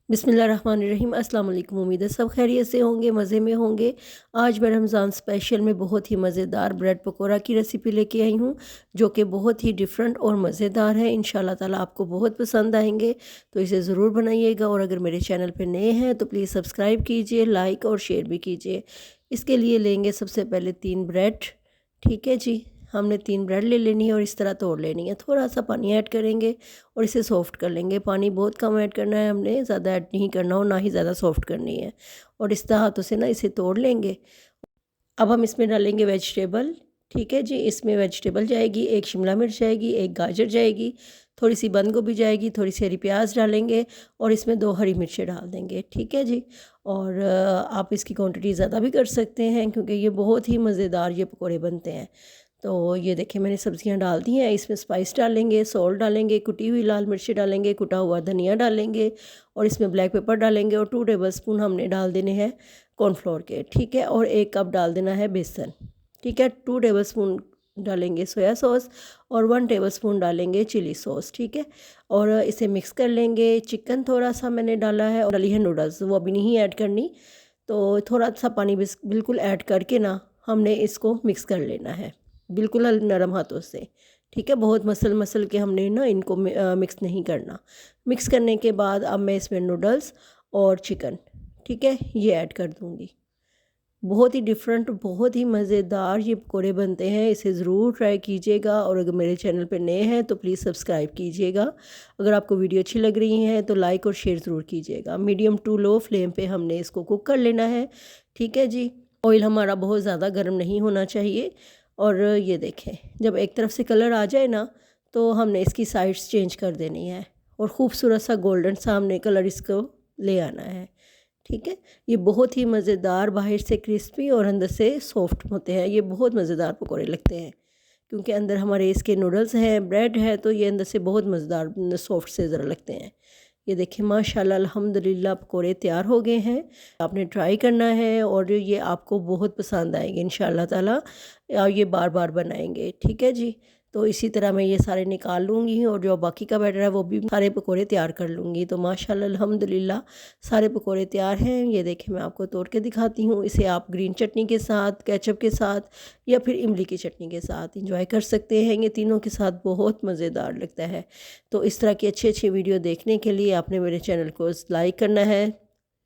बिस्मिल्लाहिर्रहमानिर्रहीम। अस्सलाम वालेकुम। उम्मीद है सब खैरियत से होंगे, मज़े में होंगे। आज मैं रमज़ान स्पेशल में बहुत ही मज़ेदार ब्रेड पकौड़ा की रेसिपी लेके आई हूँ, जो कि बहुत ही डिफरेंट और मज़ेदार है। इंशाल्लाह ताला आपको बहुत पसंद आएंगे, तो इसे ज़रूर बनाइएगा। और अगर मेरे चैनल पे नए हैं तो प्लीज़ सब्सक्राइब कीजिए, लाइक और शेयर भी कीजिए। इसके लिए लेंगे सबसे पहले 3 ब्रेड। ठीक है जी, हमने 3 ब्रेड ले लेनी है और इस तरह तोड़ लेनी है। थोड़ा सा पानी ऐड करेंगे और इसे सॉफ़्ट कर लेंगे। पानी बहुत कम ऐड करना है हमने, ज़्यादा ऐड नहीं करना और ना ही ज़्यादा सॉफ़्ट करनी है। और इस तरह हाथों से ना इसे तोड़ लेंगे। अब हम इसमें डालेंगे वेजिटेबल। ठीक है जी, इसमें वेजिटेबल जाएगी, 1 शिमला मिर्च जाएगी, 1 गाजर जाएगी, थोड़ी सी बंद गोभी जाएगी, थोड़ी सी हरी प्याज डालेंगे और इसमें 2 हरी मिर्चें डाल देंगे। ठीक है जी। और आप इसकी क्वांटिटी ज़्यादा भी कर सकते हैं, क्योंकि ये बहुत ही मज़ेदार ये पकौड़े बनते हैं। तो ये देखिए मैंने सब्जियां डाल दी हैं। इसमें स्पाइस डालेंगे, सॉल्ट डालेंगे, कुटी हुई लाल मिर्ची डालेंगे, कुटा हुआ धनिया डालेंगे और इसमें ब्लैक पेपर डालेंगे और 2 टेबलस्पून हमने डाल देने हैं कॉर्नफ्लोर के। ठीक है, और 1 कप डाल देना है बेसन। ठीक है, 2 टेबलस्पून डालेंगे सोया सॉस और 1 टेबलस्पून डालेंगे चिली सॉस। ठीक है, और इसे मिक्स कर लेंगे। चिकन थोड़ा सा मैंने डाला है और डाली है नूडल्स, वो अभी नहीं ऐड करनी। तो थोड़ा सा पानी बिल्कुल ऐड करके ना हमने इसको मिक्स कर लेना है, बिल्कुल नरम हाथों से। ठीक है, बहुत मसल मसल के हमने ना इनको मिक्स नहीं करना। मिक्स करने के बाद अब मैं इसमें नूडल्स और चिकन, ठीक है, ये ऐड कर दूँगी। बहुत ही डिफरेंट, बहुत ही मज़ेदार ये पकौड़े बनते हैं। इसे ज़रूर ट्राई कीजिएगा और अगर मेरे चैनल पे नए हैं तो प्लीज़ सब्सक्राइब कीजिएगा। अगर आपको वीडियो अच्छी लग रही है तो लाइक और शेयर ज़रूर कीजिएगा। मीडियम टू लो फ्लेम पे हमने इसको कुक कर लेना है। ठीक है जी, ऑयल हमारा बहुत ज़्यादा गर्म नहीं होना चाहिए। और ये देखें, जब एक तरफ से कलर आ जाए ना तो हमने इसकी साइड्स चेंज कर देनी है और ख़ूबसूरत सा गोल्डन सा हमने कलर इसको ले आना है। ठीक है, ये बहुत ही मज़ेदार, बाहर से क्रिस्पी और अंदर से सॉफ्ट होते हैं। ये बहुत मज़ेदार पकौड़े लगते हैं, क्योंकि अंदर हमारे इसके नूडल्स हैं, ब्रेड है, तो ये अंदर से बहुत मज़ेदार सॉफ्ट से ज़रा लगते हैं। ये देखिए माशाल्लाह अल्हम्दुलिल्लाह पकौड़े तैयार हो गए हैं। आपने ट्राई करना है और ये आपको बहुत पसंद आएंगे इंशाल्लाह ताला। ये बार बार बनाएंगे। ठीक है जी, तो इसी तरह मैं ये सारे निकाल लूँगी और जो बाकी का बैटर है वो भी सारे पकौड़े तैयार कर लूँगी। तो माशाल्लाह अल्हम्दुलिल्लाह सारे पकौड़े तैयार हैं। ये देखिए मैं आपको तोड़ के दिखाती हूँ। इसे आप ग्रीन चटनी के साथ, केचप के साथ या फिर इमली की चटनी के साथ इंजॉय कर सकते हैं। ये तीनों के साथ बहुत मज़ेदार लगता है। तो इस तरह की अच्छी अच्छी वीडियो देखने के लिए आपने मेरे चैनल को लाइक करना है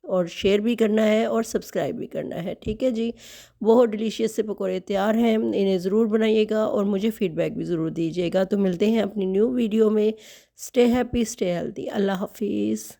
और शेयर भी करना है और सब्सक्राइब भी करना है। ठीक है जी, बहुत डिलीशियस से पकौड़े तैयार हैं। इन्हें ज़रूर बनाइएगा और मुझे फ़ीडबैक भी ज़रूर दीजिएगा। तो मिलते हैं अपनी न्यू वीडियो में। Stay happy, stay healthy. अल्लाह हाफिज़।